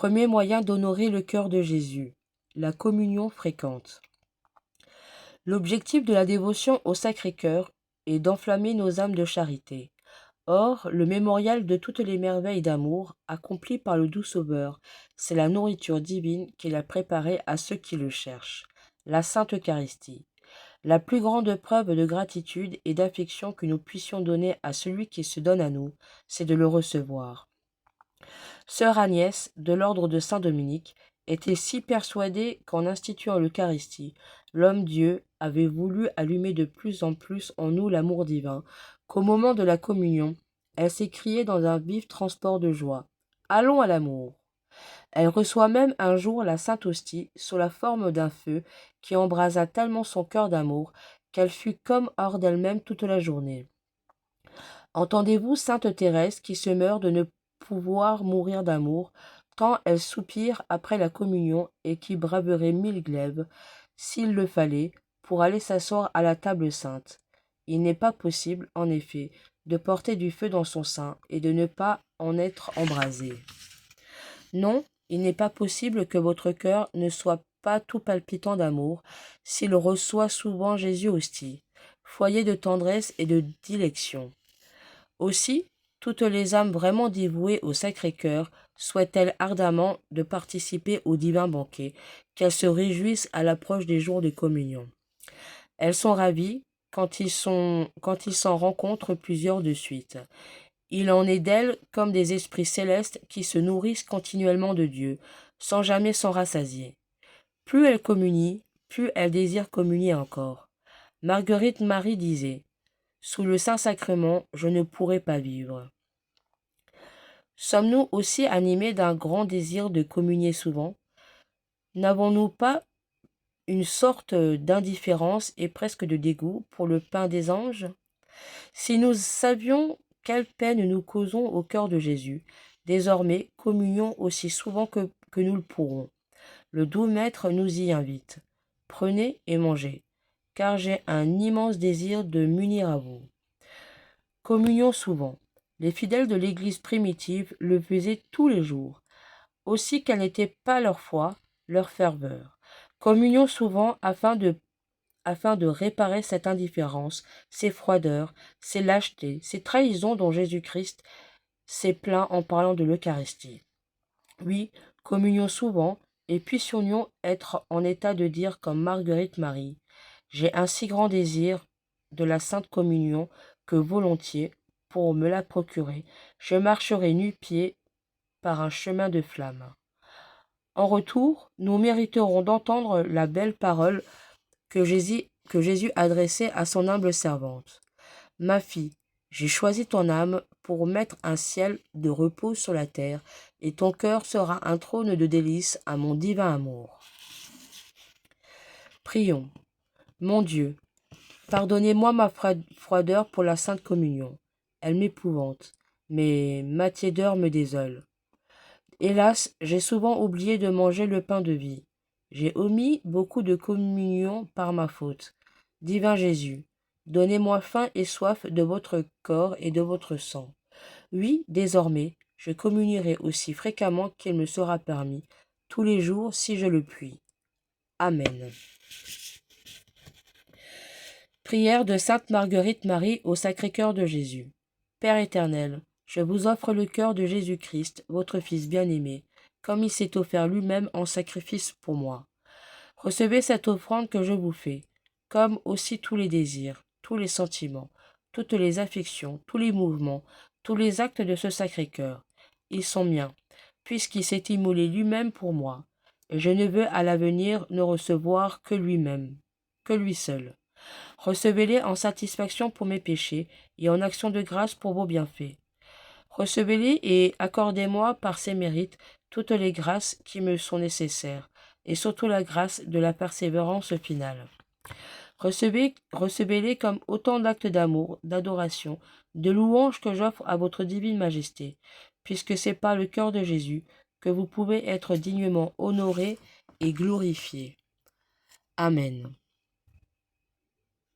Premier moyen d'honorer le cœur de Jésus, la communion fréquente. L'objectif de la dévotion au Sacré-Cœur est d'enflammer nos âmes de charité. Or, le mémorial de toutes les merveilles d'amour accomplies par le doux Sauveur, c'est la nourriture divine qu'il a préparée à ceux qui le cherchent, la Sainte Eucharistie. La plus grande preuve de gratitude et d'affection que nous puissions donner à celui qui se donne à nous, c'est de le recevoir. Sœur Agnès, de l'ordre de Saint-Dominique, était si persuadée qu'en instituant l'Eucharistie, l'homme-dieu avait voulu allumer de plus en plus en nous l'amour divin, qu'au moment de la communion, elle s'écriait dans un vif transport de joie. « Allons à l'amour !» Elle reçoit même un jour la Sainte Hostie sous la forme d'un feu qui embrasa tellement son cœur d'amour qu'elle fut comme hors d'elle-même toute la journée. Entendez-vous Sainte Thérèse qui se meurt de ne pouvoir mourir d'amour, tant elle soupire après la communion et qui braverait 1000 glaives, s'il le fallait, pour aller s'asseoir à la table sainte. Il n'est pas possible, en effet, de porter du feu dans son sein et de ne pas en être embrasé. Non, il n'est pas possible que votre cœur ne soit pas tout palpitant d'amour s'il reçoit souvent Jésus hostie, foyer de tendresse et de dilection. Aussi, toutes les âmes vraiment dévouées au Sacré-Cœur souhaitent-elles ardemment de participer au divin banquet, qu'elles se réjouissent à l'approche des jours de communion. Elles sont ravies quand ils s'en rencontrent plusieurs de suite. Il en est d'elles comme des esprits célestes qui se nourrissent continuellement de Dieu, sans jamais s'en rassasier. Plus elles communient, plus elles désirent communier encore. Marguerite Marie disait « Sous le Saint-Sacrement, je ne pourrais pas vivre ». Sommes-nous aussi animés d'un grand désir de communier souvent? N'avons-nous pas une sorte d'indifférence et presque de dégoût pour le pain des anges? Si nous savions quelle peine nous causons au cœur de Jésus, désormais communions aussi souvent que nous le pourrons. Le doux Maître nous y invite. Prenez et mangez, car j'ai un immense désir de m'unir à vous. Communions souvent. Les fidèles de l'Église primitive le faisaient tous les jours, aussi quelle n'était pas leur foi, leur ferveur. Communions souvent afin de réparer cette indifférence, ces froideurs, ces lâchetés, ces trahisons dont Jésus-Christ s'est plaint en parlant de l'Eucharistie. Oui, communions souvent, et puissions-nous être en état de dire comme Marguerite Marie, « J'ai un si grand désir de la Sainte Communion que volontiers, pour me la procurer, je marcherai nu-pieds par un chemin de flamme. » En retour, nous mériterons d'entendre la belle parole que Jésus adressait à son humble servante. « Ma fille, j'ai choisi ton âme pour mettre un ciel de repos sur la terre, et ton cœur sera un trône de délices à mon divin amour. » Prions. Mon Dieu, pardonnez-moi ma froideur pour la Sainte Communion. Elle m'épouvante, mais ma tiédeur me désole. Hélas, j'ai souvent oublié de manger le pain de vie. J'ai omis beaucoup de communions par ma faute. Divin Jésus, donnez-moi faim et soif de votre corps et de votre sang. Oui, désormais, je communierai aussi fréquemment qu'il me sera permis, tous les jours si je le puis. Amen. Prière de Sainte Marguerite Marie au Sacré-Cœur de Jésus. Père éternel, je vous offre le cœur de Jésus-Christ, votre Fils bien-aimé, comme il s'est offert lui-même en sacrifice pour moi. Recevez cette offrande que je vous fais, comme aussi tous les désirs, tous les sentiments, toutes les affections, tous les mouvements, tous les actes de ce Sacré-Cœur. Ils sont miens, puisqu'il s'est immolé lui-même pour moi, et je ne veux à l'avenir ne recevoir que lui-même, que lui seul. Recevez-les en satisfaction pour mes péchés et en action de grâce pour vos bienfaits. Recevez-les et accordez-moi par ces mérites toutes les grâces qui me sont nécessaires, et surtout la grâce de la persévérance finale. Recevez-les comme autant d'actes d'amour, d'adoration, de louange que j'offre à votre divine majesté, puisque c'est par le cœur de Jésus que vous pouvez être dignement honoré et glorifié. Amen.